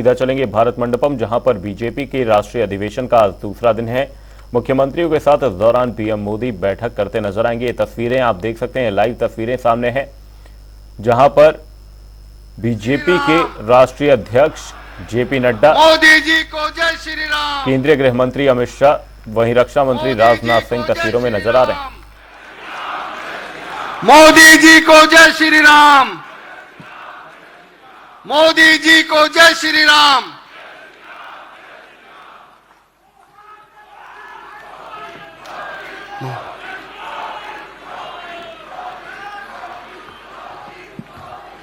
सीधा चलेंगे भारत मंडपम, जहां पर बीजेपी के राष्ट्रीय अधिवेशन का आज दूसरा दिन है। मुख्यमंत्रियों के साथ इस दौरान पीएम मोदी बैठक करते नजर आएंगे। ये तस्वीरें आप देख सकते हैं, लाइव तस्वीरें सामने हैं, जहां पर बीजेपी के राष्ट्रीय अध्यक्ष जेपी नड्डा, मोदी जी को जय श्री राम, केंद्रीय गृह मंत्री अमित शाह, वहीं रक्षा मंत्री राजनाथ सिंह तस्वीरों में नजर आ रहे हैं। मोदी जी को जय श्री राम, मोदी जी को जय श्री राम।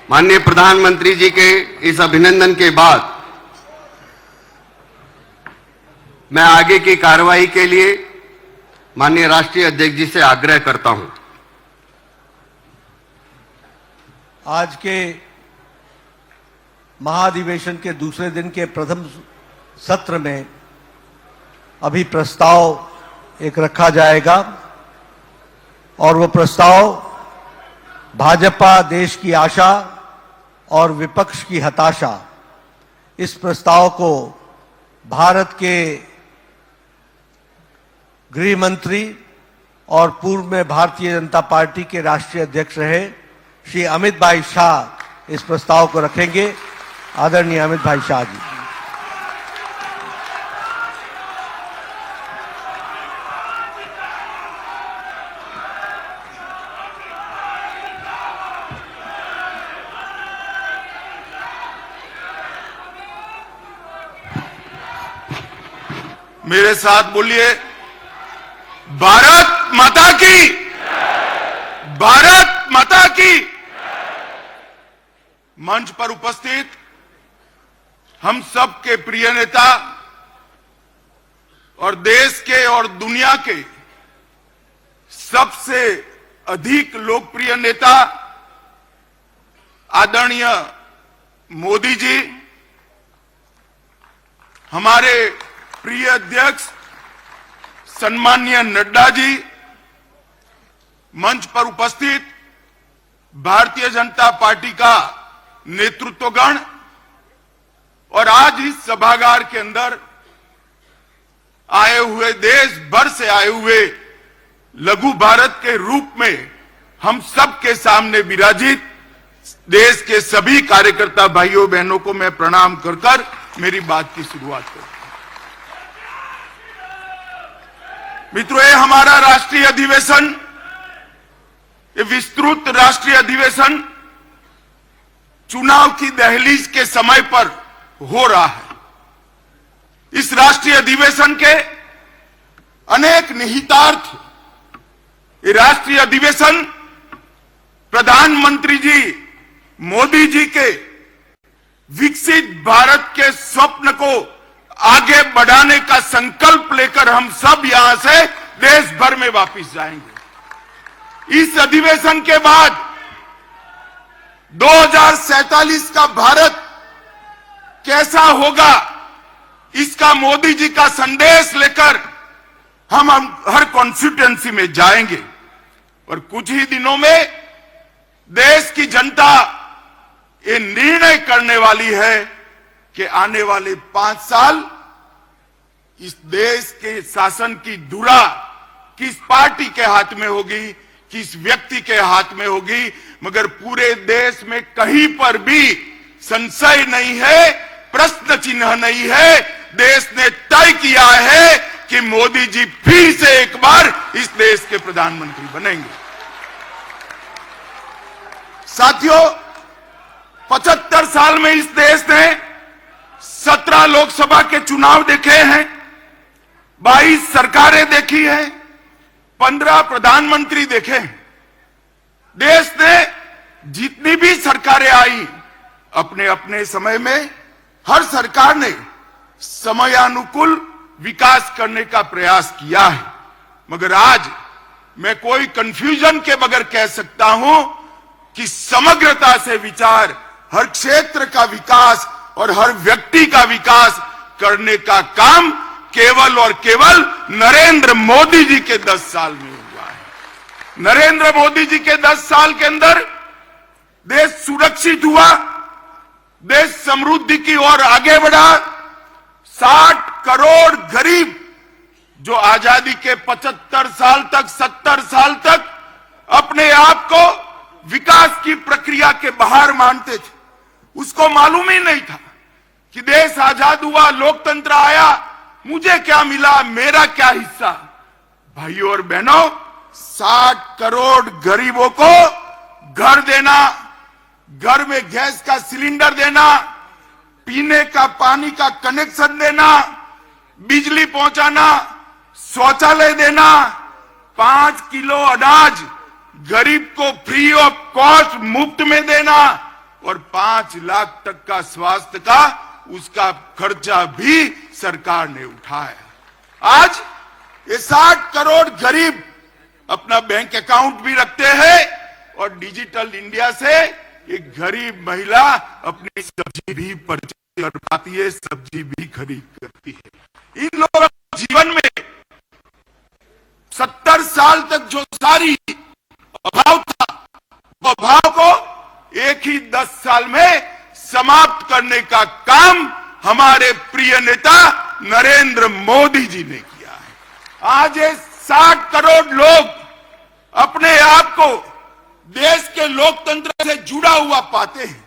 माननीय प्रधानमंत्री जी के इस अभिनंदन के बाद मैं आगे की कार्रवाई के लिए माननीय राष्ट्रीय अध्यक्ष जी से आग्रह करता हूं। आज के महाधिवेशन के दूसरे दिन के प्रथम सत्र में अभी प्रस्ताव एक रखा जाएगा और वो प्रस्ताव भाजपा देश की आशा और विपक्ष की हताशा, इस प्रस्ताव को भारत के गृह मंत्री और पूर्व में भारतीय जनता पार्टी के राष्ट्रीय अध्यक्ष रहे श्री अमित भाई शाह इस प्रस्ताव को रखेंगे। आदरणीय अमित भाई शाह जी। मेरे साथ बोलिए, भारत माता की, भारत माता की। मंच पर उपस्थित हम सब के प्रिय नेता और देश के और दुनिया के सबसे अधिक लोकप्रिय नेता आदरणीय मोदी जी, हमारे प्रिय अध्यक्ष सम्माननीय नड्डा जी, मंच पर उपस्थित भारतीय जनता पार्टी का नेतृत्वगण और आज इस सभागार के अंदर आए हुए, देश भर से आए हुए लघु भारत के रूप में हम सब के सामने विराजित देश के सभी कार्यकर्ता भाइयों बहनों को मैं प्रणाम कर मेरी बात की शुरुआत करता हूं। मित्रों, ये हमारा राष्ट्रीय अधिवेशन, ये विस्तृत राष्ट्रीय अधिवेशन चुनाव की दहलीज के समय पर हो रहा है। इस राष्ट्रीय अधिवेशन के अनेक निहितार्थ, ये राष्ट्रीय अधिवेशन प्रधानमंत्री जी मोदी जी के विकसित भारत के स्वप्न को आगे बढ़ाने का संकल्प लेकर हम सब यहां से देश भर में वापस जाएंगे। इस अधिवेशन के बाद 2047 का भारत कैसा होगा, इसका मोदी जी का संदेश लेकर हम हर कॉन्स्टिट्यूएंसी में जाएंगे और कुछ ही दिनों में देश की जनता ये निर्णय करने वाली है कि आने वाले 5 साल इस देश के शासन की धुरा किस पार्टी के हाथ में होगी, किस व्यक्ति के हाथ में होगी, मगर पूरे देश में कहीं पर भी संशय नहीं है, प्रश्न चिन्ह नहीं है। देश ने तय किया है कि मोदी जी फिर से एक बार इस देश के प्रधानमंत्री बनेंगे। साथियों, 75 साल में इस देश ने 17 लोकसभा के चुनाव देखे हैं, 22 सरकारें देखी हैं, 15 प्रधानमंत्री देखे हैं। देश ने जितनी भी सरकारें आई, अपने अपने समय में हर सरकार ने समयानुकूल विकास करने का प्रयास किया है। मगर आज मैं कोई कंफ्यूजन के बगैर कह सकता हूं कि समग्रता से विचार, हर क्षेत्र का विकास और हर व्यक्ति का विकास करने का काम केवल और केवल नरेंद्र मोदी जी के 10 साल में हुआ है। नरेंद्र मोदी जी के 10 साल के अंदर देश सुरक्षित हुआ, देश समृद्धि की ओर आगे बढ़ा। 60 करोड़ गरीब जो आजादी के 75 साल तक 70 साल तक अपने आप को विकास की प्रक्रिया के बाहर मानते थे, उसको मालूम ही नहीं था कि देश आजाद हुआ, लोकतंत्र आया, मुझे क्या मिला, मेरा क्या हिस्सा। भाइयों और बहनों, 60 करोड़ गरीबों को घर देना, घर में गैस का सिलेंडर देना, पीने का पानी का कनेक्शन देना, बिजली पहुंचाना, शौचालय देना, 5 किलो अनाज गरीब को फ्री ऑफ कॉस्ट मुफ्त में देना और 5 लाख तक का स्वास्थ्य का उसका खर्चा भी सरकार ने उठाया। आज ये 60 करोड़ गरीब अपना बैंक अकाउंट भी रखते हैं और डिजिटल इंडिया से एक गरीब महिला अपनी सब्जी भी परचेज कर पाती है, सब्जी भी खरीद करती है। इन लोगों के जीवन में 70 साल तक जो सारी अभाव था, वो अभाव को एक ही 10 साल में समाप्त करने का काम हमारे प्रिय नेता नरेंद्र मोदी जी ने किया है। आज ये 60 करोड़ लोग अपने आप को देश के लोकतंत्र से जुड़ा हुआ पाते हैं।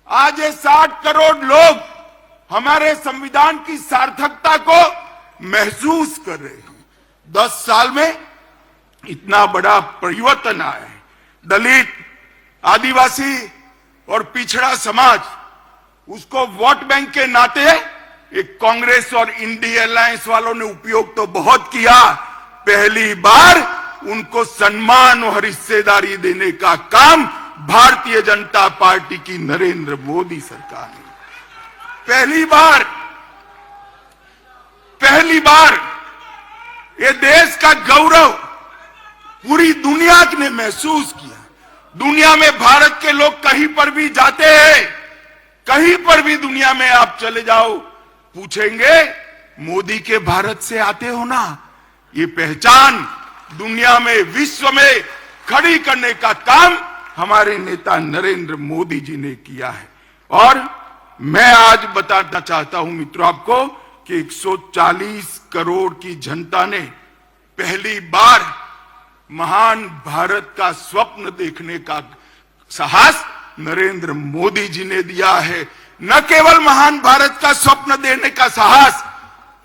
आज ये 60 करोड़ लोग हमारे संविधान की सार्थकता को महसूस कर रहे हैं। 10 साल में इतना बड़ा परिवर्तन आया है। दलित, आदिवासी और पिछड़ा समाज, उसको वोट बैंक के नाते एक कांग्रेस और इंडिया अलायंस वालों ने उपयोग तो बहुत किया, पहली बार उनको सम्मान और हिस्सेदारी देने का काम भारतीय जनता पार्टी की नरेंद्र मोदी सरकार ने पहली बार ये देश का गौरव पूरी दुनिया ने महसूस किया। दुनिया में भारत के लोग कहीं पर भी जाते हैं, कहीं पर भी दुनिया में आप चले जाओ, पूछेंगे मोदी के भारत से आते हो ना। ये पहचान दुनिया में, विश्व में खड़ी करने का काम हमारे नेता नरेंद्र मोदी जी ने किया है। और मैं आज बताना चाहता हूं मित्रों आपको कि 140 करोड़ की जनता ने पहली बार महान भारत का स्वप्न देखने का साहस नरेंद्र मोदी जी ने दिया है। न केवल महान भारत का स्वप्न देने का साहस,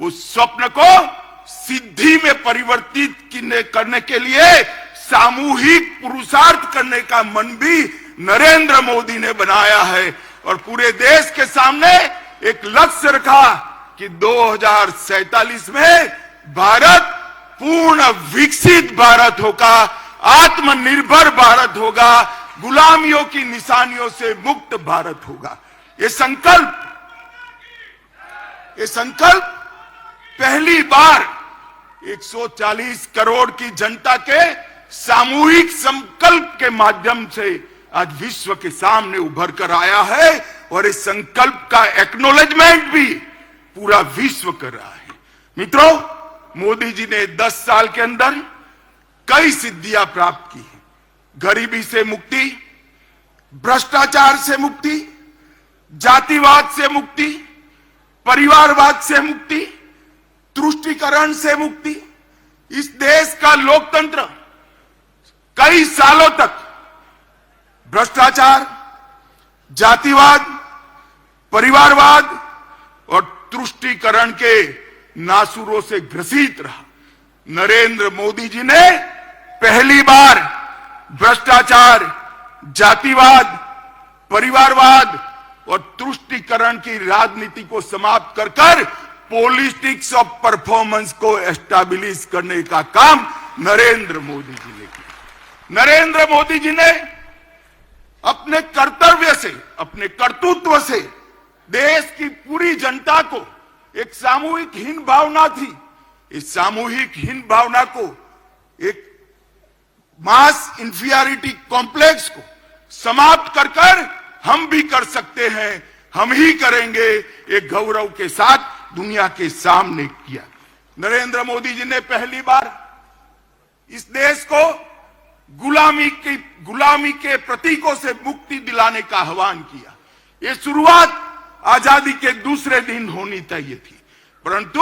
उस स्वप्न को सिद्धि में परिवर्तित करने के लिए सामूहिक पुरुषार्थ करने का मन भी नरेंद्र मोदी ने बनाया है और पूरे देश के सामने एक लक्ष्य रखा कि 2047 में भारत पूर्ण विकसित भारत होगा, आत्मनिर्भर भारत होगा, गुलामियों की निशानियों से मुक्त भारत होगा। ये संकल्प पहली बार 140 करोड़ की जनता के सामूहिक संकल्प के माध्यम से आज विश्व के सामने उभर कर आया है और इस संकल्प का एक्नॉलेजमेंट भी पूरा विश्व कर रहा है। मित्रों, मोदी जी ने 10 साल के अंदर कई सिद्धियां प्राप्त की हैं। गरीबी से मुक्ति, भ्रष्टाचार से मुक्ति, जातिवाद से मुक्ति, परिवारवाद से मुक्ति, तुष्टीकरण से मुक्ति। इस देश का लोकतंत्र कई सालों तक भ्रष्टाचार, जातिवाद, परिवारवाद और तुष्टीकरण के नासुरों से ग्रसित रहा। नरेंद्र मोदी जी ने पहली बार भ्रष्टाचार, जातिवाद, परिवारवाद और तुष्टीकरण की राजनीति को समाप्त कर पॉलिटिक्स ऑफ परफॉर्मेंस को एस्टैब्लिश करने का काम नरेंद्र मोदी जी ने किया। नरेंद्र मोदी जी ने अपने कर्तव्य से, अपने कर्तृत्व से देश की पूरी जनता को, एक सामूहिक हीन भावना थी, इस सामूहिक हीन भावना को, एक मास इंफीरियरिटी कॉम्प्लेक्स को समाप्त कर हम भी कर सकते हैं, हम ही करेंगे, एक गौरव के साथ दुनिया के सामने किया। नरेंद्र मोदी जी ने पहली बार इस देश को गुलामी के प्रतीकों से मुक्ति दिलाने का आह्वान किया। ये शुरुआत आजादी के दूसरे दिन होनी चाहिए थी, परंतु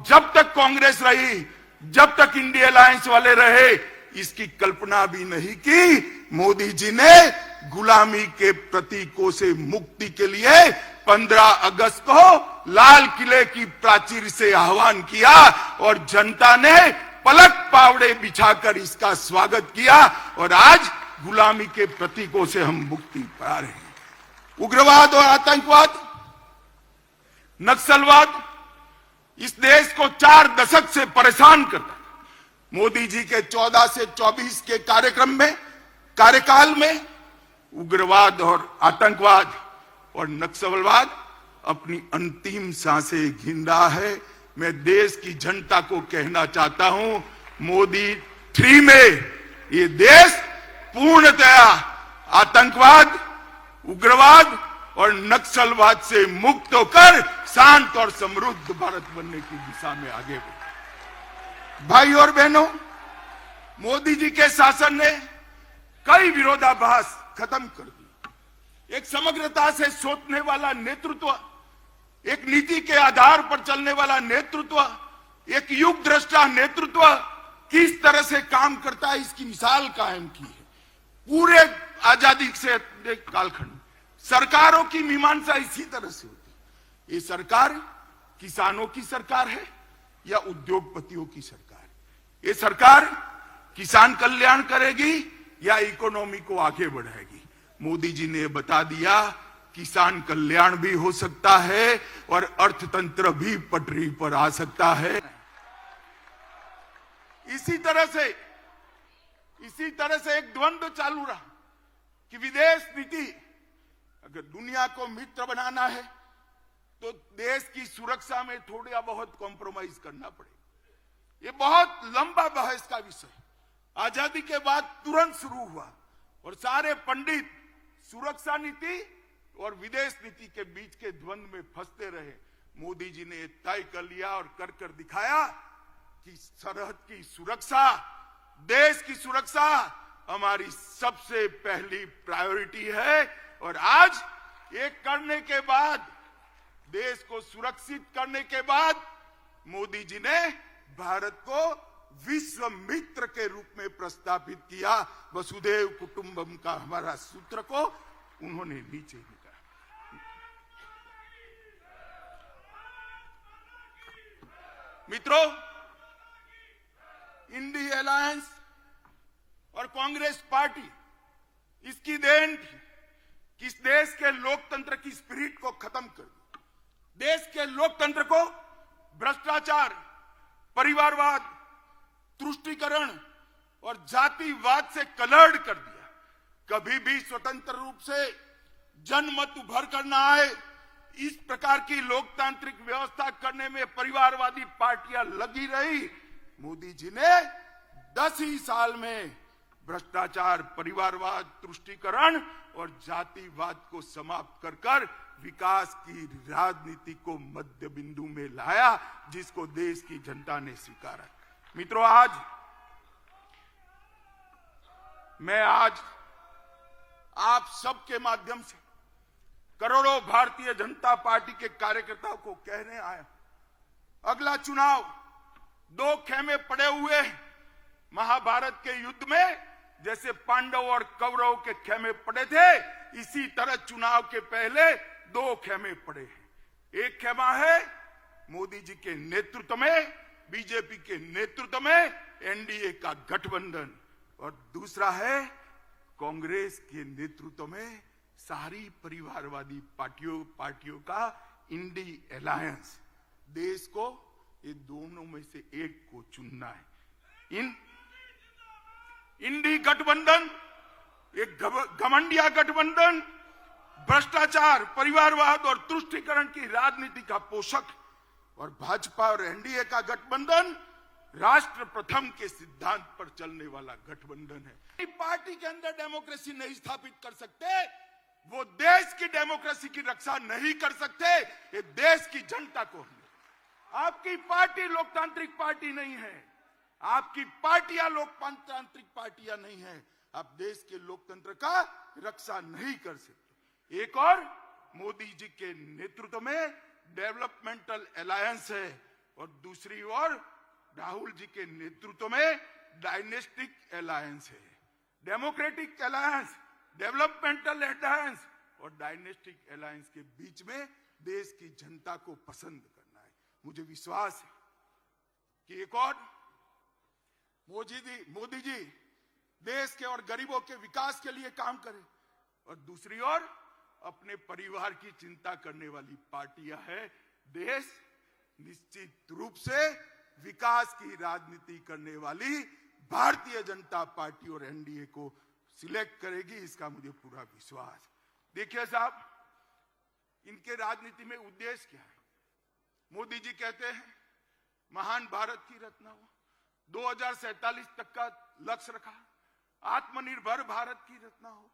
जब तक कांग्रेस रही, जब तक इंडिया अलायंस वाले रहे, इसकी कल्पना भी नहीं की। मोदी जी ने गुलामी के प्रतीकों से मुक्ति के लिए 15 अगस्त को लाल किले की प्राचीर से आह्वान किया और जनता ने पलक पावड़े बिछाकर इसका स्वागत किया और आज गुलामी के प्रतीकों से हम मुक्ति पा रहे हैं। उग्रवाद और आतंकवाद, नक्सलवाद इस देश को 4 दशक से परेशान करता है। मोदी जी के 14 से 24 के कार्यकाल में उग्रवाद और आतंकवाद और नक्सलवाद अपनी अंतिम सांसें गिन रहा है। मैं देश की जनता को कहना चाहता हूं, मोदी 3 में ये देश पूर्णतया आतंकवाद, उग्रवाद और नक्सलवाद से मुक्त होकर शांत और समृद्ध भारत बनने की दिशा में आगे बढ़े। भाई और बहनों, मोदी जी के शासन ने कई विरोधाभास खत्म कर दी। एक समग्रता से सोचने वाला नेतृत्व, एक नीति के आधार पर चलने वाला नेतृत्व, एक युग दृष्टा नेतृत्व किस तरह से काम करता है, इसकी मिसाल कायम की है। पूरे आजादी से कालखंड सरकारों की मीमांसा इसी तरह से होती है। ये सरकार किसानों की सरकार है या उद्योगपतियों की सरकार है? ये सरकार किसान कल्याण करेगी या इकोनॉमी को आगे बढ़ाएगी? मोदी जी ने बता दिया, किसान कल्याण भी हो सकता है और अर्थतंत्र भी पटरी पर आ सकता है। इसी तरह से एक द्वंद्व चालू रहा कि विदेश नीति अगर दुनिया को मित्र बनाना है तो देश की सुरक्षा में थोड़ा बहुत कॉम्प्रोमाइज करना पड़ेगा। ये बहुत लंबा बहस का विषय आजादी के बाद तुरंत शुरू हुआ और सारे पंडित सुरक्षा नीति और विदेश नीति के बीच के द्वंद्व में फंसते रहे। मोदी जी ने तय कर लिया और कर दिखाया कि सरहद की सुरक्षा, देश की सुरक्षा हमारी सबसे पहली प्रायोरिटी है। और आज ये करने के बाद, देश को सुरक्षित करने के बाद, मोदी जी ने भारत को विश्व मित्र के रूप में प्रस्तावित किया। वसुधैव कुटुंबकम का हमारा सूत्र को उन्होंने नीचे लिखा। मित्रों, इंडिया अलायंस और कांग्रेस पार्टी इसकी देन थी कि इस देश के लोकतंत्र की स्पिरिट को खत्म कर दिया। देश के लोकतंत्र को भ्रष्टाचार, परिवारवाद, तुष्टीकरण और जातिवाद से कलर्ड कर दिया। कभी भी स्वतंत्र रूप से जनमत उभर कर न आए, इस प्रकार की लोकतांत्रिक व्यवस्था करने में परिवारवादी पार्टियां लगी रही। मोदी जी ने 10 ही साल में भ्रष्टाचार, परिवारवाद, तुष्टीकरण और जातिवाद को समाप्त कर विकास की राजनीति को मध्य बिंदु में लाया, जिसको देश की जनता ने स्वीकारा। मित्रों, मैं आज आप सबके माध्यम से करोड़ों भारतीय जनता पार्टी के कार्यकर्ताओं को कहने आया, अगला चुनाव 2 खेमे पड़े हुए महाभारत के युद्ध में जैसे पांडव और कौरव के खेमे पड़े थे, इसी तरह चुनाव के पहले 2 खेमे पड़े हैं। एक खेमा है मोदी जी के नेतृत्व में, बीजेपी के नेतृत्व में एनडीए का गठबंधन, और दूसरा है कांग्रेस के नेतृत्व में सारी परिवारवादी पार्टियों का इंडी अलायंस। देश को ये दोनों में से एक को चुनना है। इंडी गठबंधन एक घमंडिया गठबंधन, भ्रष्टाचार, परिवारवाद और तुष्टीकरण की राजनीति का पोषक, और भाजपा और एनडीए का गठबंधन राष्ट्र प्रथम के सिद्धांत पर चलने वाला गठबंधन है। पार्टी के अंदर डेमोक्रेसी नहीं स्थापित कर सकते, वो देश की डेमोक्रेसी की रक्षा नहीं कर सकते। ये देश की जनता को, आपकी पार्टी लोकतांत्रिक पार्टी नहीं है, आपकी पार्टियां लोकतांत्रिक पार्टियां नहीं है, आप देश के लोकतंत्र का रक्षा नहीं कर सकते। एक और मोदी जी के नेतृत्व में डेवलपमेंटल अलायंस है और दूसरी ओर राहुल जी के नेतृत्व में डायनेस्टिक अलायंस है। डेमोक्रेटिक अलायंस, डेवलपमेंटल अलायंस और डायनेस्टिक अलायंस के बीच में देश की जनता को पसंद करना है। मुझे विश्वास है कि एक और मोदी जी देश के और गरीबों के विकास के लिए काम करें और दूसरी ओर अपने परिवार की चिंता करने वाली पार्टियां हैं। देश निश्चित रूप से विकास की राजनीति करने वाली भारतीय जनता पार्टी और एनडीए को सिलेक्ट करेगी, इसका मुझे पूरा विश्वास है। देखिए साहब, इनके राजनीति में उद्देश्य क्या है? मोदी जी कहते हैं महान भारत की रचना हो, 2047 तक का लक्ष्य रखा, आत्मनिर्भर भारत की रचना हो,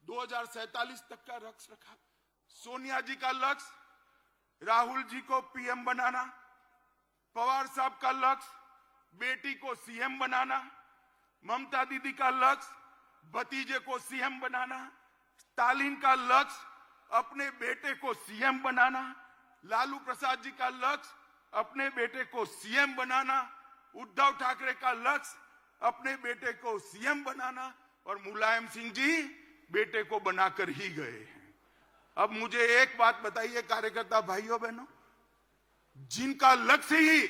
2047 तक का लक्ष्य रखा। सोनिया जी का लक्ष्य राहुल जी को पीएम बनाना, पवार साहब का लक्ष्य बेटी को सीएम बनाना, ममता दीदी का लक्ष्य भतीजे को सीएम बनाना, स्टालिन का लक्ष्य अपने बेटे को सीएम बनाना, लालू प्रसाद जी का लक्ष्य अपने बेटे को सीएम बनाना, उद्धव ठाकरे का लक्ष्य अपने बेटे को सीएम बनाना और मुलायम सिंह जी बेटे को बनाकर ही गए हैं। अब मुझे एक बात बताइए कार्यकर्ता भाइयों बहनों, जिनका लक्ष्य ही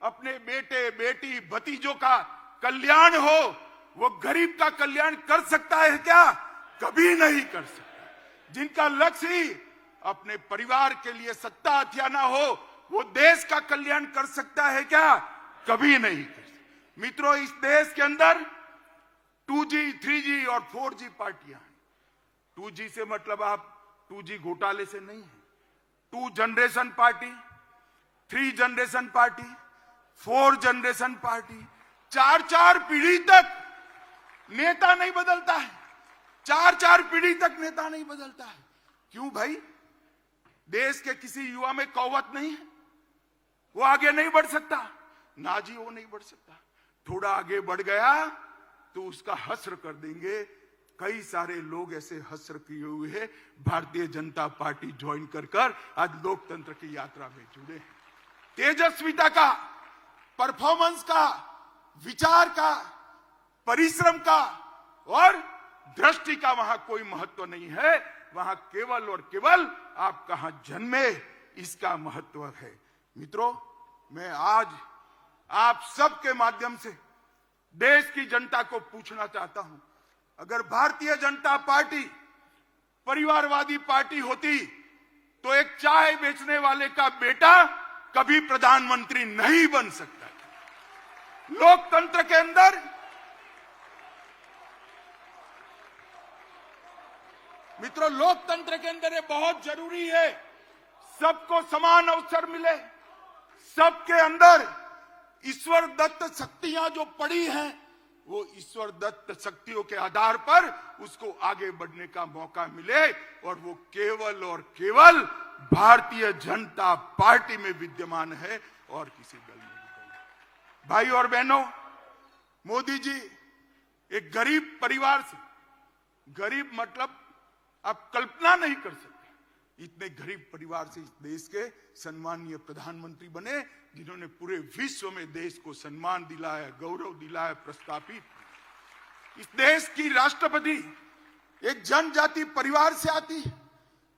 अपने बेटे बेटी भतीजों का कल्याण हो, वो गरीब का कल्याण कर सकता है क्या? कभी नहीं कर सकता। जिनका लक्ष्य ही अपने परिवार के लिए सत्ता हथियाना हो, वो देश का कल्याण कर सकता है क्या? कभी नहीं कर सकता। मित्रों, इस देश के अंदर 2G, 3G और 4G पार्टियां हैं। 2G से मतलब आप 2G घोटाले से नहीं है। 2 generation party, 3 generation party, 4 generation party, 4 पीढ़ी तक नेता नहीं बदलता है। 4 पीढ़ी तक नेता नहीं बदलता है। क्यों भाई? देश के किसी युवा में कौवत नहीं है, वो आगे नहीं बढ़ सकता? ना जी, वो नहीं बढ़ सकता। थोड़ा आगे बढ़ गया तो उसका हस्र कर देंगे। कई सारे लोग ऐसे हस्र किए हुए हैं, भारतीय जनता पार्टी ज्वाइन कर आज लोकतंत्र की यात्रा में जुड़े हैं। तेजस्विता का, परफॉर्मेंस का, विचार का, परिश्रम का और दृष्टि का वहां कोई महत्व नहीं है। वहां केवल और केवल आप कहां जन्मे, इसका महत्व है। मित्रों, मैं आज आप सबके माध्यम से देश की जनता को पूछना चाहता हूं, अगर भारतीय जनता पार्टी परिवारवादी पार्टी होती तो एक चाय बेचने वाले का बेटा कभी प्रधानमंत्री नहीं बन सकता। लोकतंत्र के अंदर मित्रों, लोकतंत्र के अंदर ये बहुत जरूरी है, सबको समान अवसर मिले। सबके अंदर ईश्वर दत्त शक्तियां जो पड़ी हैं, वो ईश्वर दत्त शक्तियों के आधार पर उसको आगे बढ़ने का मौका मिले और वो केवल और केवल भारतीय जनता पार्टी में विद्यमान है और किसी दल में नहीं। भाई और बहनों, मोदी जी एक गरीब परिवार से, गरीब मतलब आप कल्पना नहीं कर सकते, इतने गरीब परिवार से इस देश के सम्मानीय प्रधानमंत्री बने, जिन्होंने पूरे विश्व में देश को सम्मान दिलाया, गौरव दिलाया, प्रस्थापित। इस देश की राष्ट्रपति एक जनजाति परिवार से आती है।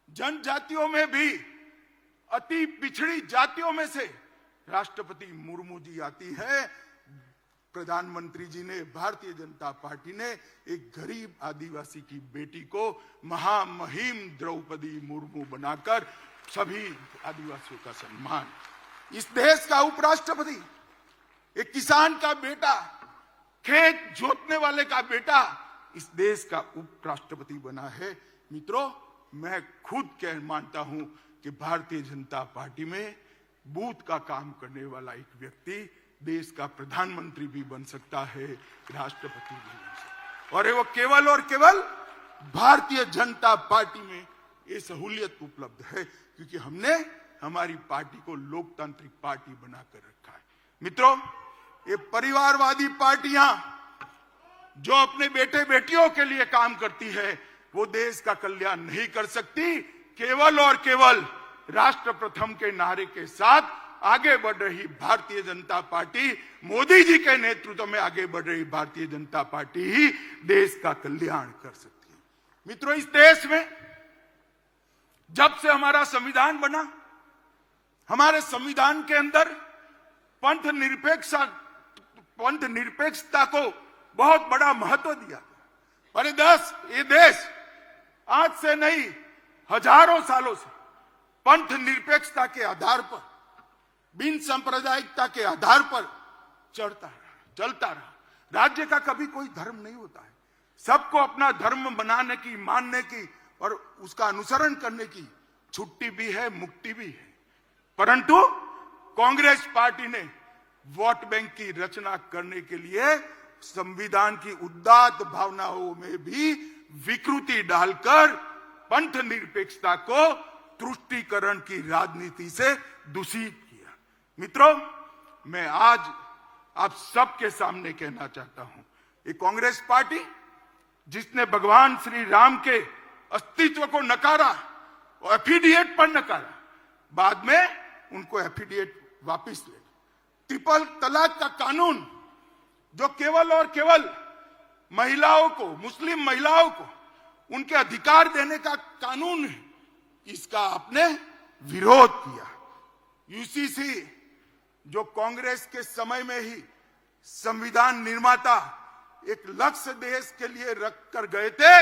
जनजातियों में भी अति पिछड़ी जातियों में से राष्ट्रपति मुर्मू जी आती है। प्रधानमंत्री जी ने, भारतीय जनता पार्टी ने एक गरीब आदिवासी की बेटी को महामहिम द्रौपदी मुर्मू बनाकर सभी आदिवासियों का सम्मान। इस देश का उपराष्ट्रपति एक किसान का बेटा, खेत जोतने वाले का बेटा इस देश का उपराष्ट्रपति बना है। मित्रों, मैं खुद कह मानता हूं कि भारतीय जनता पार्टी में बूथ का काम करने वाला एक व्यक्ति देश का प्रधानमंत्री भी बन सकता है, राष्ट्रपति भी बन सकता है। और वो केवल और केवल भारतीय जनता पार्टी में ये सहूलियत उपलब्ध है क्योंकि हमने हमारी पार्टी को लोकतांत्रिक पार्टी बनाकर रखा है। मित्रों, ये परिवारवादी पार्टियां जो अपने बेटे बेटियों के लिए काम करती है, वो देश का कल्याण नहीं कर सकती, केवल और केवल राष्ट्र प्रथम के नारे के साथ आगे बढ़ रही भारतीय जनता पार्टी, मोदी जी के नेतृत्व में आगे बढ़ रही भारतीय जनता पार्टी ही देश का कल्याण कर सकती है। मित्रों, इस देश में जब से हमारा संविधान बना, हमारे संविधान के अंदर पंथ निरपेक्षता को बहुत बड़ा महत्व दिया गया। और ये देश आज से नहीं, हजारों सालों से पंथ निरपेक्षता के आधार पर, बिन सांप्रदायिकता के आधार पर चलता रहा। राज्य का कभी कोई धर्म नहीं होता है। सबको अपना धर्म बनाने की, मानने की और उसका अनुसरण करने की छुट्टी भी है, मुक्ति भी है। परंतु कांग्रेस पार्टी ने वोट बैंक की रचना करने के लिए संविधान की उदात्त भावनाओं में भी विकृति डालकर पंथ निरपेक्षता को तुष्टीकरण की राजनीति से दूषित किया। मित्रों, मैं आज आप सबके सामने कहना चाहता हूं, ये कांग्रेस पार्टी जिसने भगवान श्री राम के अस्तित्व को नकारा और एफिडेविट पर नकारा, बाद में उनको एफिडेविट वापस ले। ट्रिपल तलाक का कानून जो केवल और केवल महिलाओं को, मुस्लिम महिलाओं को उनके अधिकार देने का कानून है, इसका आपने विरोध किया। यूसीसी जो कांग्रेस के समय में ही संविधान निर्माता एक लक्ष्य देश के लिए रख कर गए थे,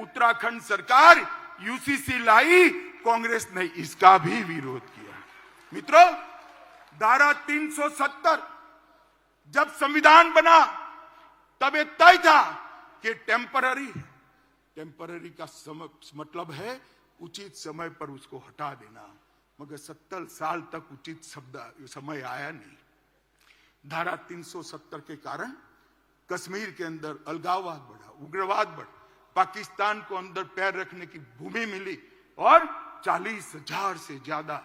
उत्तराखंड सरकार यूसीसी लाई, कांग्रेस ने इसका भी विरोध किया। मित्रों, धारा 370 जब संविधान बना तब ये तय था कि टेम्पररी का मतलब है उचित समय पर उसको हटा देना, मगर 70 साल तक उचित समय आया नहीं। धारा 370 के कारण कश्मीर के अंदर अलगाववाद बढ़ा, उग्रवाद बढ़ा, पाकिस्तान को अंदर पैर रखने की भूमि मिली और 40,000 से ज्यादा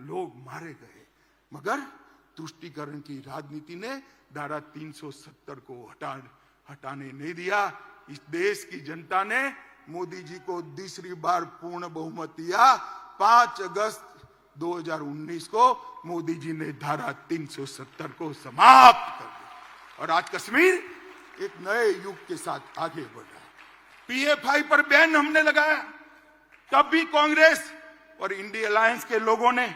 लोग मारे गए। मगर तुष्टीकरण की राजनीति ने धारा 370 को हटाने नहीं दिया। इस देश की जनता ने मोदी जी को दूसरी बार पूर्ण बहुमत दिया। 5 अगस्त 2019 को मोदी जी ने धारा 370 को समाप्त कर दिया और आज कश्मीर एक नए युग के साथ आगे बढ़ रहा है। पीएफआई पर बैन हमने लगाया, तब भी कांग्रेस और इंडिया अलायंस के लोगों ने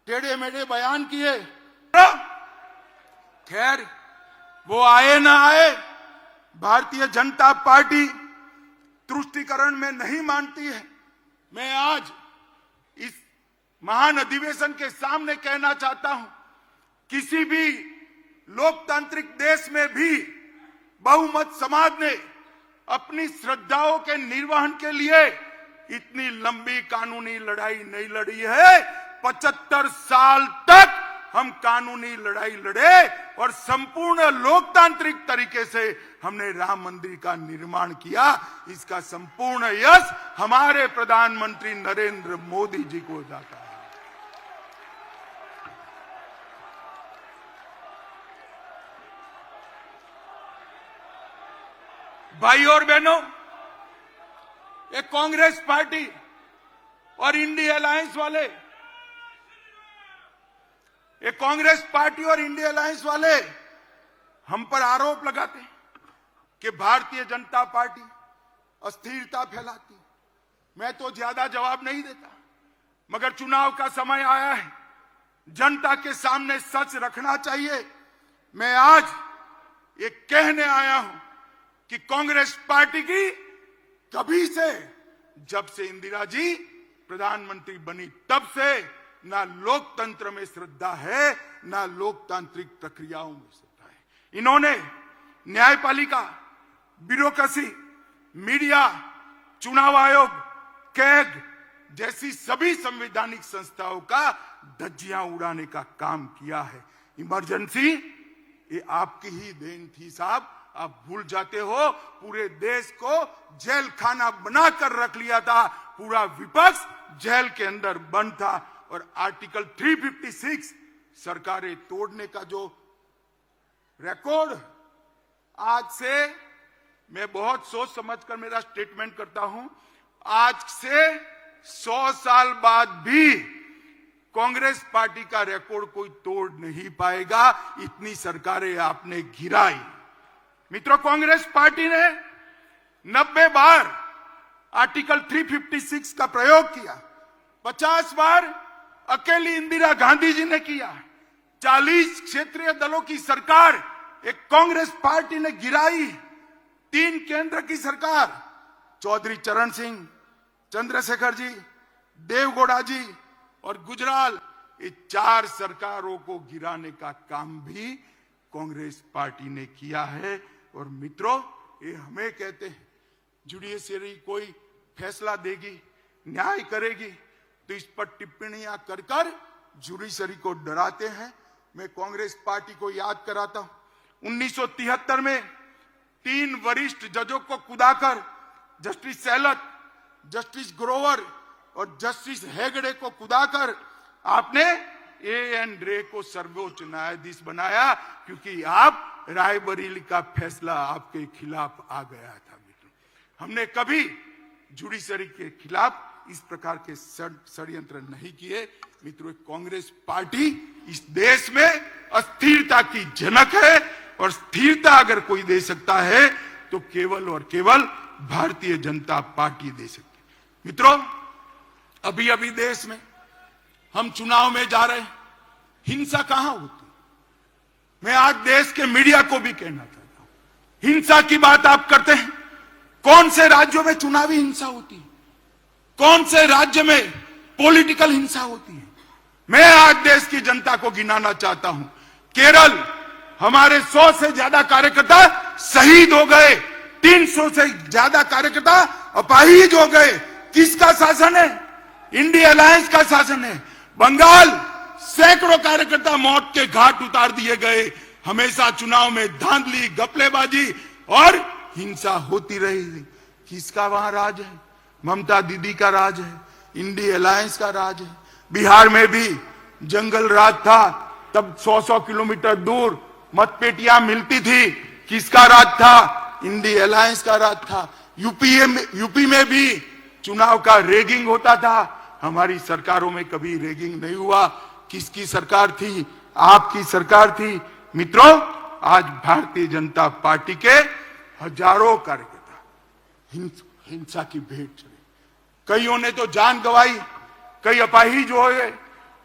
टेढ़े मेढ़े बयान किए। खैर, वो आए ना आए, भारतीय जनता पार्टी तुष्टीकरण में नहीं मानती है। मैं आज इस महान अधिवेशन के सामने कहना चाहता हूं, किसी भी लोकतांत्रिक देश में भी बहुमत समाज ने अपनी श्रद्धाओं के निर्वहन के लिए इतनी लंबी कानूनी लड़ाई नहीं लड़ी है। 75 साल तक हम कानूनी लड़ाई लड़े और संपूर्ण लोकतांत्रिक तरीके से हमने राम मंदिर का निर्माण किया। इसका संपूर्ण यश हमारे प्रधानमंत्री नरेंद्र मोदी जी को जाता है। भाई और बहनों, ये कांग्रेस पार्टी और इंडिया अलायंस वाले, ये कांग्रेस पार्टी और इंडिया अलायंस वाले हम पर आरोप लगाते हैं कि भारतीय जनता पार्टी अस्थिरता फैलाती। मैं तो ज्यादा जवाब नहीं देता, मगर चुनाव का समय आया है, जनता के सामने सच रखना चाहिए। मैं आज ये कहने आया हूं कि कांग्रेस पार्टी की कभी से, जब से इंदिरा जी प्रधानमंत्री बनी तब से ना लोकतंत्र में श्रद्धा है, ना लोकतांत्रिक प्रक्रियाओं में श्रद्धा है। इन्होंने न्यायपालिका, ब्यूरोक्रेसी, मीडिया, चुनाव आयोग, कैग जैसी सभी संवैधानिक संस्थाओं का धज्जियां उड़ाने का काम किया है। इमरजेंसी ये आपकी ही देन थी साहब, आप भूल जाते हो। पूरे देश को जेल खाना बनाकर रख लिया था, पूरा विपक्ष जेल के अंदर बंद था और आर्टिकल 356 सरकारें तोड़ने का जो रिकॉर्ड, आज से मैं बहुत सोच समझकर मेरा स्टेटमेंट करता हूं, आज से 100 साल बाद भी कांग्रेस पार्टी का रिकॉर्ड कोई तोड़ नहीं पाएगा। इतनी सरकारें आपने गिराई। मित्रों, कांग्रेस पार्टी ने 90 बार आर्टिकल 356 का प्रयोग किया, 50 बार अकेली इंदिरा गांधी जी ने किया। 40 क्षेत्रीय दलों की सरकार एक कांग्रेस पार्टी ने गिराई। 3 केंद्र की सरकार, चौधरी चरण सिंह, चंद्रशेखर जी, देवगौड़ा जी और गुजराल, ये 4 सरकारों को गिराने का काम भी कांग्रेस पार्टी ने किया है। और मित्रों, ये हमें कहते हैं जुडिशरी कोई फैसला देगी, न्याय करेगी, तो इस पर टिप्पणियां कर कर जुडिशरी को डराते हैं। मैं कांग्रेस पार्टी को याद कराता हूं, 1973 में 3 वरिष्ठ जजों को कुदाकर जस्टिस सेलत, जस्टिस ग्रोवर और जस्टिस हेगड़े को कुदाकर आपने एएन रे को सर्वोच्च न्यायाधीश बनाया, क्योंकि आप रायबरेली का फैसला आपके खिलाफ आ गया था। मित्रों, हमने कभी जुडिशरी के खिलाफ इस प्रकार के षड्यंत्र नहीं किए। मित्रों, कांग्रेस पार्टी इस देश में अस्थिरता की जनक है, और स्थिरता अगर कोई दे सकता है तो केवल और केवल भारतीय जनता पार्टी दे सकती है। मित्रों, अभी अभी देश में हम चुनाव में जा रहे हैं, हिंसा कहां होती? मैं आज देश के मीडिया को भी कहना चाहता हूं, हिंसा की बात आप करते हैं, कौन से राज्यों में चुनावी हिंसा होती है? कौन से राज्य में पॉलिटिकल हिंसा होती है? मैं आज देश की जनता को गिनाना चाहता हूं। केरल, हमारे 100 से ज्यादा कार्यकर्ता शहीद हो गए, 300 से ज्यादा कार्यकर्ता अपाहिज हो गए। किसका शासन है? इंडिया अलायंस का शासन है। बंगाल, सैकड़ों कार्यकर्ता मौत के घाट उतार दिए गए। हमेशा चुनाव में धांधली, गपलेबाजी और हिंसा होती रही। किसका वहां राज है? ममता दीदी का राज है, इंडिया अलायंस का राज है। बिहार में भी जंगल राज था, तब 100-100 किलोमीटर दूर मतपेटियां मिलती थी। किसका राज था? इंडिया अलायंस का राज था। यूपी में भी चुनाव का रेगिंग होता था। हमारी सरकारों में कभी रेगिंग नहीं हुआ। किसकी सरकार थी? आपकी सरकार थी। मित्रों, आज भारतीय जनता पार्टी के हजारों कार्यकर्ता हिंसा की भेंट चढ़े। कईयों ने तो जान गंवाई, कई अपाहिज हो गए,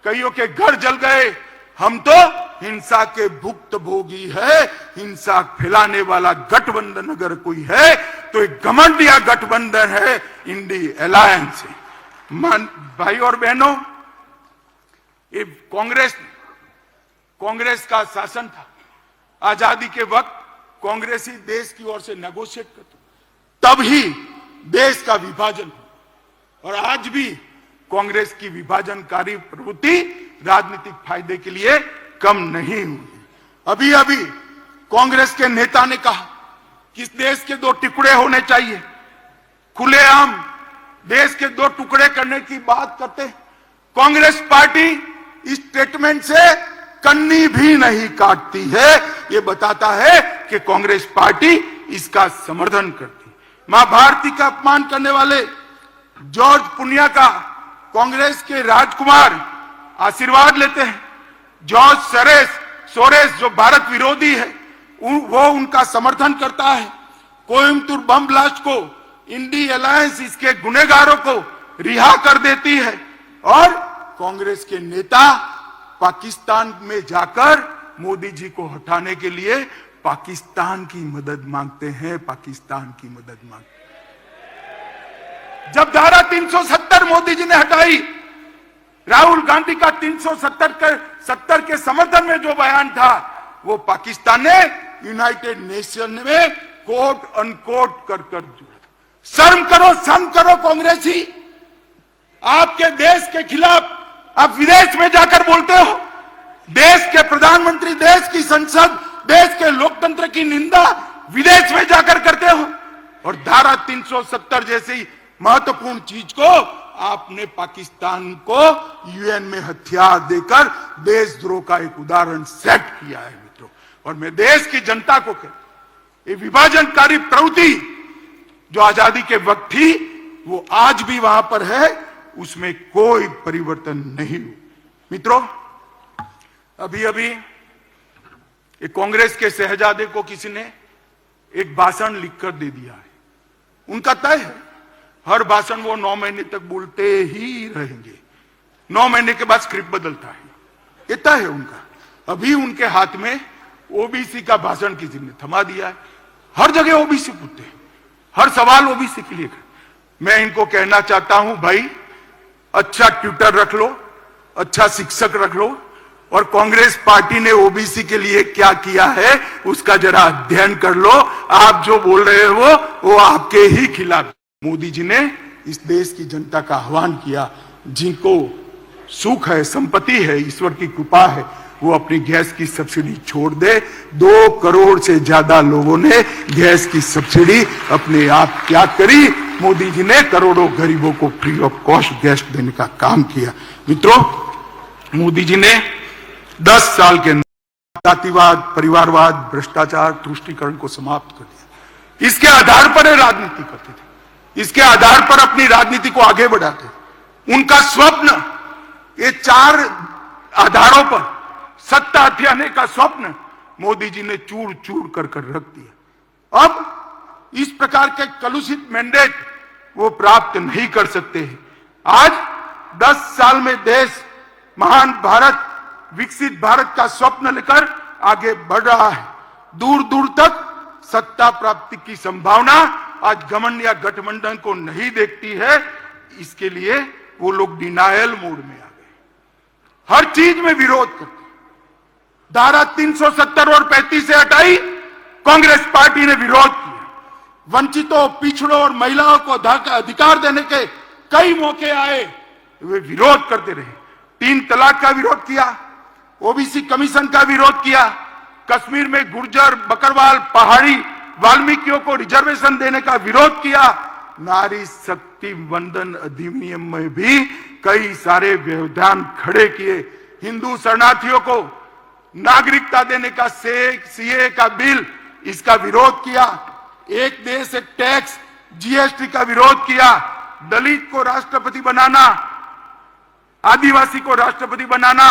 कईयों के घर जल गए। हम तो हिंसा के भुक्तभोगी है। हिंसा फैलाने वाला गठबंधन अगर कोई है तो एक घमंडिया गठबंधन है, इंडिया अलायंस है। भाई और बहनों, ये कांग्रेस का शासन था। आजादी के वक्त कांग्रेस ही देश की ओर से नेगोशिएट करती, तब ही देश का विभाजन हुआ। और आज भी कांग्रेस की विभाजनकारी प्रवृत्ति राजनीतिक फायदे के लिए कम नहीं हुई। अभी अभी कांग्रेस के नेता ने कहा कि इस देश के 2 टुकड़े होने चाहिए। खुलेआम देश के 2 टुकड़े करने की बात करते हैं। कांग्रेस पार्टी इस स्टेटमेंट से कन्नी भी नहीं काटती है। ये बताता है कि कांग्रेस पार्टी इसका समर्थन करती। मां भारती का अपमान करने वाले जॉर्ज पुनिया का कांग्रेस के राजकुमार आशीर्वाद लेते हैं। जॉर्ज सोरेस जो भारत विरोधी है, वो उनका समर्थन करता है। कोयम्बतूर बम ब्लास्ट को इंडिया अलायंस इसके गुनहगारों को रिहा कर देती है। और कांग्रेस के नेता पाकिस्तान में जाकर मोदी जी को हटाने के लिए पाकिस्तान की मदद मांगते हैं। पाकिस्तान की मदद मांगते हैं। जब धारा 370 मोदी जी ने हटाई, राहुल गांधी का 370 के समर्थन में जो बयान था, वो पाकिस्तान ने यूनाइटेड नेशन में कोट अनकोट कर जुड़ा। शर्म करो कांग्रेसी। आपके देश के खिलाफ आप विदेश में जाकर बोलते हो। देश के प्रधानमंत्री, देश की संसद, देश के लोकतंत्र की निंदा विदेश में जाकर करते हो। और धारा 370 जैसी महत्वपूर्ण चीज को आपने पाकिस्तान को यूएन में हथियार देकर देशद्रोह का एक उदाहरण सेट किया है। मित्रों, और मैं देश की जनता को कहता हूं, ये विभाजनकारी प्रवृत्ति जो आजादी के वक्त थी, वो आज भी वहां पर है। उसमें कोई परिवर्तन नहीं हो। मित्रों, अभी अभी एक कांग्रेस के शहजादे को किसी ने एक भाषण लिखकर दे दिया है। उनका तय है, हर भाषण वो 9 महीने तक बोलते ही रहेंगे। 9 महीने के बाद स्क्रिप्ट बदलता है, ये तय है उनका। अभी उनके हाथ में ओबीसी का भाषण किसी ने थमा दिया है। हर जगह ओबीसी पूछते हैं, हर सवाल ओबीसी के लिए। मैं इनको कहना चाहता हूं, भाई अच्छा ट्विटर रख लो, अच्छा शिक्षक रख लो, और कांग्रेस पार्टी ने ओबीसी के लिए क्या किया है उसका जरा अध्ययन कर लो। आप जो बोल रहे हो वो आपके ही खिलाफ। मोदी जी ने इस देश की जनता का आह्वान किया, जिनको सुख है, संपत्ति है, ईश्वर की कृपा है, वो अपनी गैस की सब्सिडी छोड़ दे। 2 करोड़ से ज्यादा लोगों ने गैस की सब्सिडी अपने आप त्याग करी। मोदी जी ने करोड़ों गरीबों को फ्री ऑफ कॉस्ट गैस देने का काम किया। मित्रों, मोदी जी ने 10 साल के अंदर जातिवाद, परिवारवाद, भ्रष्टाचार, तुष्टीकरण को समाप्त कर दिया। इसके आधार पर राजनीति करते थे, इसके आधार पर अपनी राजनीति को आगे बढ़ाते। उनका स्वप्न, ये 4 आधारों पर सत्ता हथियाने का स्वप्न मोदी जी ने चूर चूर कर रख दिया। अब इस प्रकार के कलुषित मैंडेट वो प्राप्त नहीं कर सकते हैं। आज 10 साल में देश महान भारत, विकसित भारत का स्वप्न लेकर आगे बढ़ रहा है। दूर दूर तक सत्ता प्राप्ति की संभावना आज घमंड या गठबंधन को नहीं देखती है। इसके लिए वो लोग डिनायल मोड में आ गए, हर चीज में विरोध करते। धारा 370 और 35 से हटाई, कांग्रेस पार्टी ने विरोध किया। वंचितों, पिछड़ों और महिलाओं को अधिकार देने के कई मौके आए, वे विरोध करते रहे। 3 तलाक का विरोध किया, ओबीसी कमीशन का विरोध किया, कश्मीर में गुर्जर, बकरवाल, पहाड़ी, वाल्मीकियों को रिजर्वेशन देने का विरोध किया। नारी शक्ति वंदन अधिनियम में भी कई सारे व्यवधान खड़े किए। हिंदू शरणार्थियों को नागरिकता देने का सीए का बिल, इसका विरोध किया। एक देश एक टैक्स, जीएसटी का विरोध किया। दलित को राष्ट्रपति बनाना, आदिवासी को राष्ट्रपति बनाना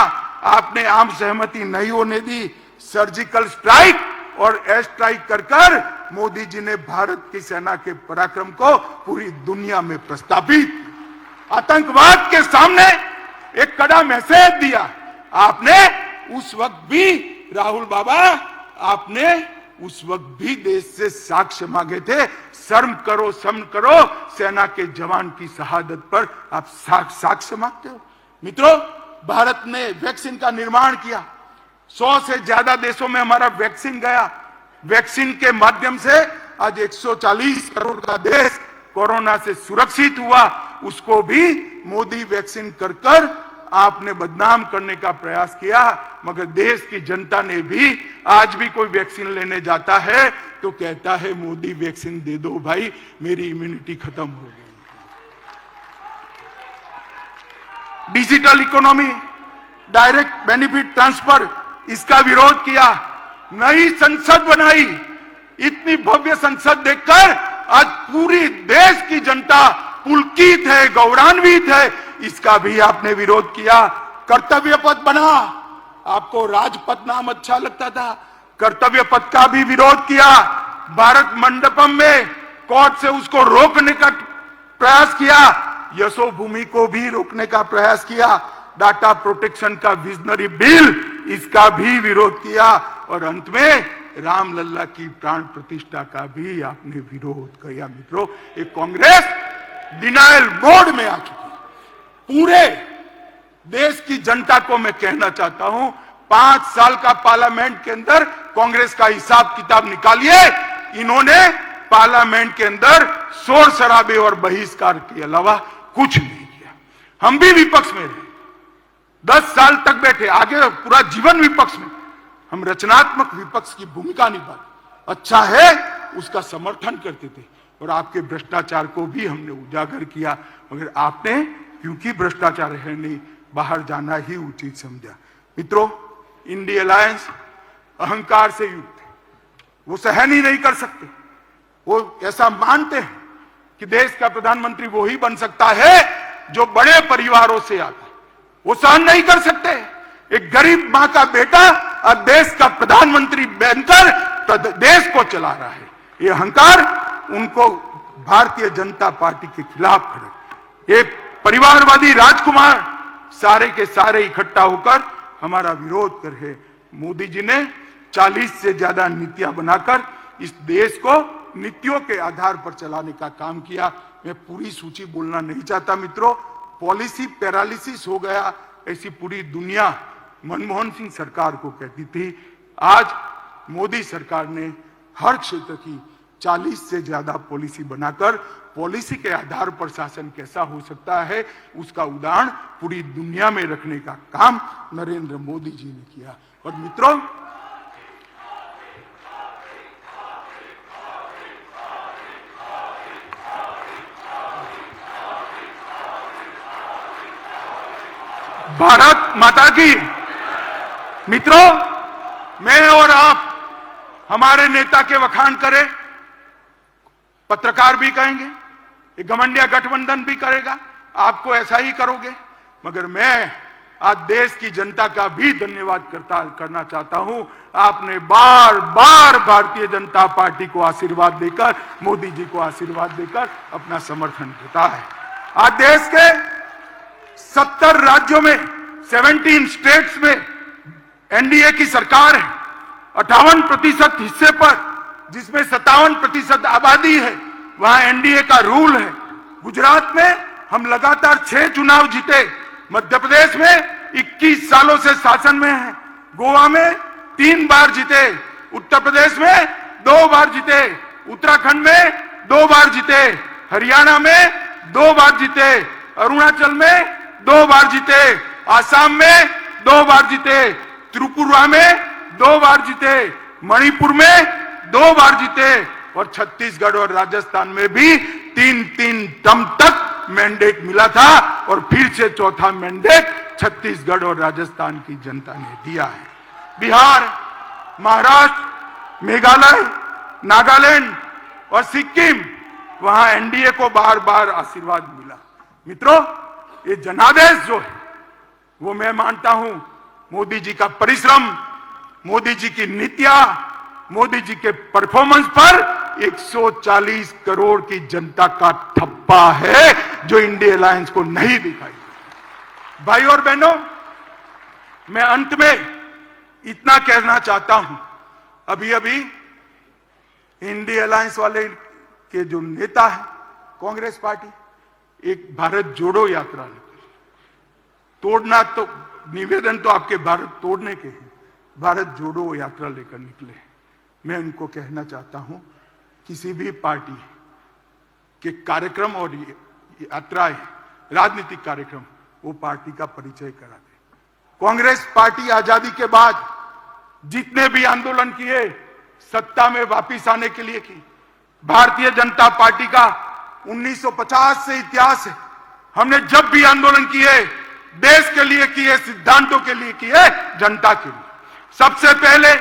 आपने आम सहमति नहीं होने दी। सर्जिकल स्ट्राइक और एयर स्ट्राइक कर मोदी जी ने भारत की सेना के पराक्रम को पूरी दुनिया में प्रस्तावित, आतंकवाद के सामने एक कड़ा मैसेज दिया। आपने उस वक्त भी, राहुल बाबा, आपने उस वक्त भी देश से साक्ष्य मांगे थे। शर्म करो, शर्म करो, सेना के जवान की शहादत पर आप साक्ष्य मांगते हो। मित्रों, भारत ने वैक्सीन का निर्माण किया। 100 से ज्यादा देशों में हमारा वैक्सीन गया। वैक्सीन के माध्यम से आज 140 करोड़ का देश कोरोना से सुरक्षित हुआ। उसको भी मोदी वैक्सीन कर आपने बदनाम करने का प्रयास किया। मगर देश की जनता ने भी, आज भी कोई वैक्सीन लेने जाता है तो कहता है मोदी वैक्सीन दे दो भाई, मेरी इम्यूनिटी खत्म हो गई। Digital economy, direct benefit transfer, इसका विरोध किया। नई संसद बनाई। इतनी भव्य संसद देखकर आज पूरी देश की जनता पुलकित है, गौरवान्वित है। इसका भी आपने विरोध किया। कर्तव्य पथ बना, आपको राजपथ नाम अच्छा लगता था, कर्तव्य पथ का भी विरोध किया। भारत मंडपम में कोर्ट से उसको रोकने का प्रयास किया। यशोभूमि को भी रोकने का प्रयास किया। डाटा प्रोटेक्शन का विजनरी बिल, इसका भी विरोध किया। और अंत में रामलला की प्राण प्रतिष्ठा का भी आपने विरोध किया। मित्रों, एक कांग्रेस डिनायल मोड में आ चुकी। पूरे देश की जनता को मैं कहना चाहता हूं, 5 साल का पार्लियामेंट के अंदर कांग्रेस का हिसाब किताब निकालिए। इन्होंने पार्लियामेंट के अंदर शोर शराबे और बहिष्कार के अलावा कुछ नहीं किया। हम भी विपक्ष में रहे, 10 साल तक बैठे, आगे पूरा जीवन विपक्ष में। हम रचनात्मक विपक्ष की भूमिका निभाते, अच्छा है उसका समर्थन करते थे, और आपके भ्रष्टाचार को भी हमने उजागर किया। मगर आपने, क्योंकि भ्रष्टाचार है नहीं, बाहर जाना ही उचित समझा। मित्रों, इंडिया अलायंस अहंकार से युक्त है, वो सहन ही नहीं कर सकते। वो ऐसा मानते हैं कि देश का प्रधानमंत्री वो ही बन सकता है जो बड़े परिवारों से आते हैं, वो सहन नहीं कर सकते। एक गरीब मां का बेटा अब देश का प्रधानमंत्री बनकर देश को चला रहा है, ये अहंकार उनको भारतीय जनता पार्टी के खिलाफ खड़े। ये परिवारवादी राजकुमार सारे के सारे इकट्ठा होकर हमारा विरोध कर रहे। मोदी जी ने 40 से ज्यादा नीतियां बनाकर इस देश को नीतियों के आधार पर चलाने का काम किया। मैं पूरी सूची बोलना नहीं चाहता मित्रों, पॉलिसी पैरालिसिस हो गया ऐसी पूरी दुनिया मनमोहन सिंह सरकार को कहती थी। आज मोदी सरकार ने हर क्षेत्र की 40 से ज्यादा पॉलिसी बनाकर पॉलिसी के आधार पर शासन कैसा हो सकता है उसका उदाहरण पूरी दुनिया में रखने का काम नरेंद्र मोदी जी ने किया। और मित्रों, भारत माता की। मित्रों, मैं और आप हमारे नेता के वखान करें, पत्रकार भी कहेंगे, ये घमंडिया गठबंधन भी करेगा, आपको ऐसा ही करोगे। मगर मैं आज देश की जनता का भी धन्यवाद करना चाहता हूं। आपने बार बार भारतीय जनता पार्टी को आशीर्वाद देकर, मोदी जी को आशीर्वाद देकर अपना समर्थन देता है। आज देश के 70 राज्यों में 17 स्टेट्स में एनडीए की सरकार है। 58% हिस्से पर, जिसमें 57% आबादी है, वहां एनडीए का रूल है। गुजरात में हम लगातार 6 चुनाव जीते, मध्य प्रदेश में 21 सालों से शासन में है, गोवा में 3 बार जीते, उत्तर प्रदेश में 2 बार जीते, उत्तराखंड में 2 बार जीते, हरियाणा में 2 बार जीते, अरुणाचल में 2 बार जीते, आसाम में 2 बार जीते, त्रिपुरा में 2 बार जीते, मणिपुर में 2 बार जीते और छत्तीसगढ़ और राजस्थान में भी 3-3 टर्म तक मैंडेट मिला था और फिर से चौथा मैंडेट छत्तीसगढ़ और राजस्थान की जनता ने दिया है। बिहार, महाराष्ट्र, मेघालय, नागालैंड और सिक्किम, वहां एनडीए को बार बार आशीर्वाद मिला। मित्रों, ये जनादेश जो है वो मैं मानता हूं मोदी जी का परिश्रम, मोदी जी की नीतियां, मोदी जी के परफॉर्मेंस पर 140 करोड़ की जनता का ठप्पा है जो इंडिया अलायंस को नहीं दिखाई। भाई और बहनों, मैं अंत में इतना कहना चाहता हूं, अभी अभी इंडिया अलायंस वाले के जो नेता है कांग्रेस पार्टी, एक भारत जोड़ो यात्रा लेकर, तोड़ना तो निवेदन तो आपके भारत तोड़ने के हैं, भारत जोड़ो यात्रा लेकर निकले। मैं उनको कहना चाहता हूं, किसी भी पार्टी के कार्यक्रम और यात्राएं, राजनीतिक कार्यक्रम, वो पार्टी का परिचय करा दे। कांग्रेस पार्टी आजादी के बाद जितने भी आंदोलन किए सत्ता में वापिस आने के लिए की। भारतीय जनता पार्टी का 1950 से इतिहास है। हमने जब भी आंदोलन किए, देश के लिए किए, सिद्धांतों के लिए किए, जनता के लिए। सबसे पहले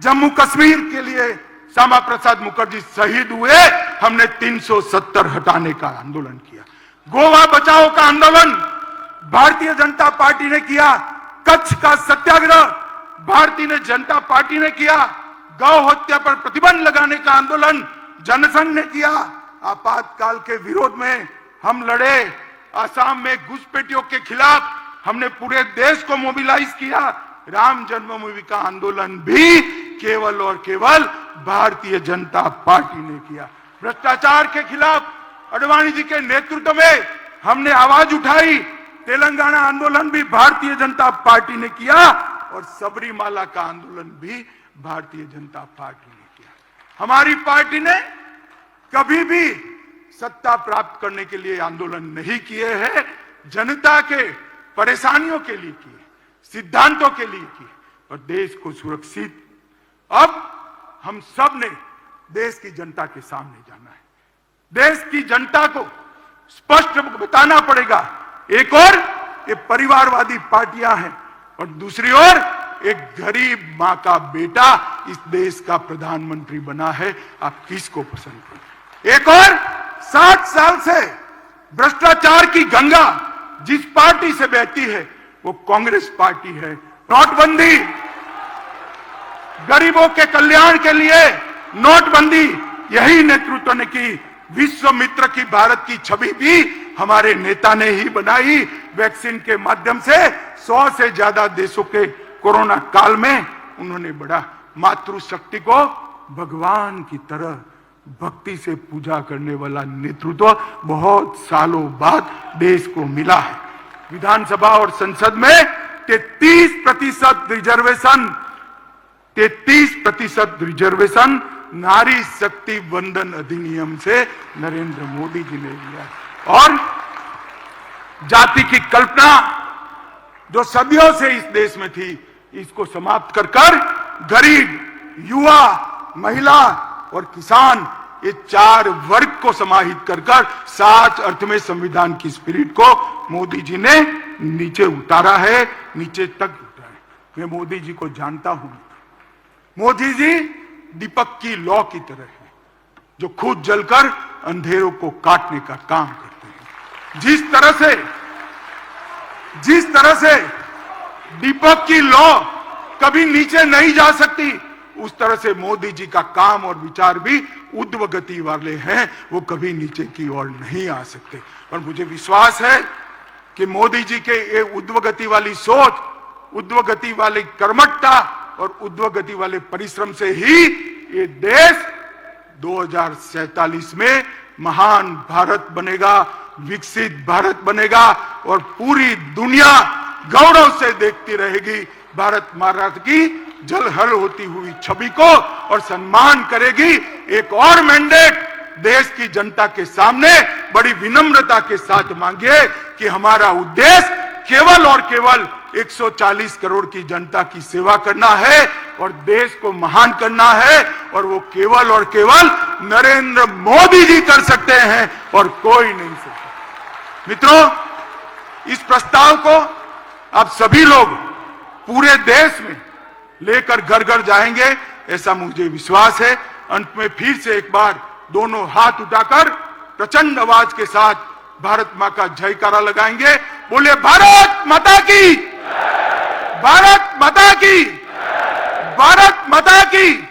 जम्मू कश्मीर के लिए श्यामा प्रसाद मुखर्जी शहीद हुए, हमने 370 हटाने का आंदोलन किया। गोवा बचाओ का आंदोलन भारतीय जनता पार्टी ने किया। कच्छ का सत्याग्रह भारतीय जनता पार्टी ने किया। गौ हत्या पर प्रतिबंध लगाने का आंदोलन जनसंघ ने किया। आपातकाल के विरोध में हम लड़े। असम में घुसपैठियों के खिलाफ हमने पूरे देश को मोबिलाइज किया। राम जन्मभूमि का आंदोलन भी केवल और केवल भारतीय जनता पार्टी ने किया। भ्रष्टाचार के खिलाफ अडवाणी जी के नेतृत्व में हमने आवाज उठाई। तेलंगाना आंदोलन भी भारतीय जनता पार्टी ने किया और सबरीमाला का आंदोलन भी भारतीय जनता पार्टी ने किया। हमारी पार्टी ने कभी भी सत्ता प्राप्त करने के लिए आंदोलन नहीं किए हैं, जनता के परेशानियों के लिए किए, सिद्धांतों के लिए किए और देश को सुरक्षित। अब हम सब ने देश की जनता के सामने जाना है। देश की जनता को स्पष्ट बताना पड़ेगा, एक और ये परिवारवादी पार्टियां हैं और दूसरी ओर एक गरीब मां का बेटा इस देश का प्रधानमंत्री बना है। आप किसको पसंद करें? एक और 60 साल से भ्रष्टाचार की गंगा जिस पार्टी से बहती है वो कांग्रेस पार्टी है। नोटबंदी, गरीबों के कल्याण के लिए नोटबंदी, यही नेतृत्व ने की। विश्व मित्र की भारत की छवि भी हमारे नेता ने ही बनाई। वैक्सीन के माध्यम से 100 से ज्यादा देशों के कोरोना काल में उन्होंने बढ़ा। मातृशक्ति को भगवान की तरह भक्ति से पूजा करने वाला नेतृत्व बहुत सालों बाद देश को मिला है। विधानसभा और संसद में 33% रिजर्वेशन नारी शक्ति वंदन अधिनियम से नरेंद्र मोदी जी ने लिया। और जाति की कल्पना जो सदियों से इस देश में थी, इसको समाप्त कर गरीब, युवा, महिला और किसान, ये 4 वर्ग को समाहित कर साच अर्थ में संविधान की स्पिरिट को मोदी जी ने नीचे उतारा है, नीचे तक उतारा है। मैं मोदी जी को जानता हूं। मोदी जी दीपक की लौ की तरह है, जो खुद जलकर अंधेरों को काटने का काम करते हैं। जिस तरह से दीपक की लौ कभी नीचे नहीं जा सकती, उस तरह से मोदी जी का काम और विचार भी ऊर्ध्व गति वाले हैं, वो कभी नीचे की ओर नहीं आ सकते। और मुझे विश्वास है कि मोदी जी के ये ऊर्ध्व गति वाली सोच, ऊर्ध्व गति वाली कर्मठता और ऊर्ध्व गति वाले परिश्रम से ही ये देश 2047 में महान भारत बनेगा, विकसित भारत बनेगा और पूरी दुनिया गौरव से देखती रहेगी भारत माता की जलहल होती हुई छवि को और सम्मान करेगी। एक और मैंडेट देश की जनता के सामने बड़ी विनम्रता के साथ मांगिए कि हमारा उद्देश्य केवल और केवल 140 करोड़ की जनता की सेवा करना है और देश को महान करना है, और वो केवल और केवल नरेंद्र मोदी जी कर सकते हैं और कोई नहीं सकता। मित्रों, इस प्रस्ताव को आप सभी लोग पूरे देश में लेकर घर घर जाएंगे, ऐसा मुझे विश्वास है। अंत में फिर से एक बार दोनों हाथ उठाकर प्रचंड आवाज के साथ भारत मां का जयकारा लगाएंगे। बोले भारत माता की, भारत माता की, भारत माता की।